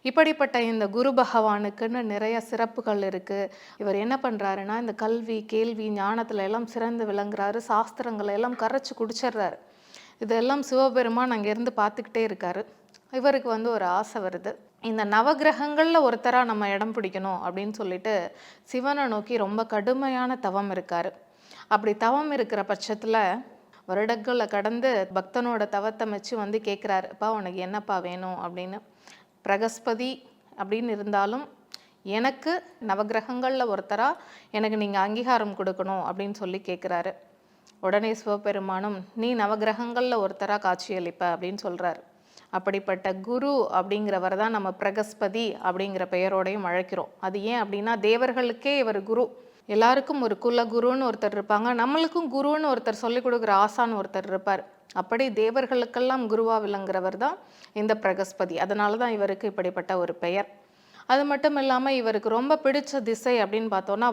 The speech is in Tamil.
இப்படிப்பட்ட இந்த குரு பகவானுக்குன்னு நிறைய சிறப்புகள் இருக்குது. இவர் என்ன பண்ணுறாருன்னா, இந்த கல்வி, கேள்வி, ஞானத்துல எல்லாம் சிறந்து விளங்குறாரு. சாஸ்திரங்களை எல்லாம் கரைச்சி குடிச்சிடுறாரு. இதெல்லாம் சிவபெருமான் அங்கேருந்து பார்த்துக்கிட்டே இருக்காரு. இவருக்கு ஒரு ஆசை வருது. இந்த நவகிரகங்களில் ஒருத்தராக நம்ம இடம் பிடிக்கணும் அப்படின்னு சொல்லிட்டு சிவனை நோக்கி ரொம்ப கடுமையான தவம் இருக்கார். அப்படி தவம் இருக்கிற பட்சத்தில் வருடங்களை கடந்து பக்தனோட தவத்தை மெச்சு கேட்குறாரு, அப்பா உனக்கு என்னப்பா வேணும் அப்படின்னு. பிரகஸ்பதி அப்படின்னு இருந்தாலும் எனக்கு நவகிரகங்களில் ஒருத்தராக எனக்கு நீங்கள் அங்கீகாரம் கொடுக்கணும் அப்படின்னு சொல்லி கேட்குறாரு. உடனே சிவபெருமானும் நீ நவகிரகங்களில் ஒருத்தராக காட்சியளிப்ப அப்படின்னு சொல்கிறார். அப்படிப்பட்ட குரு அப்படிங்கிறவர் தான் நம்ம பிரகஸ்பதி அப்படிங்கிற பெயரோடையும் அழைக்கிறோம். அது ஏன் அப்படின்னா தேவர்களுக்கே இவர் குரு. எல்லாருக்கும் ஒரு குல குருன்னு ஒருத்தர் இருப்பாங்க, நம்மளுக்கும் குருன்னு ஒருத்தர் சொல்லிக் கொடுக்குற ஆசான்னு ஒருத்தர் இருப்பார். அப்படி தேவர்களுக்கெல்லாம் குருவாக விளங்குறவர் தான் இந்த பிரகஸ்பதி. அதனால தான் இவருக்கு இப்படிப்பட்ட ஒரு பெயர். அது மட்டும் இல்லாமல் இவருக்கு ரொம்ப பிடிச்ச திசை அப்படின்னு பார்த்தோன்னா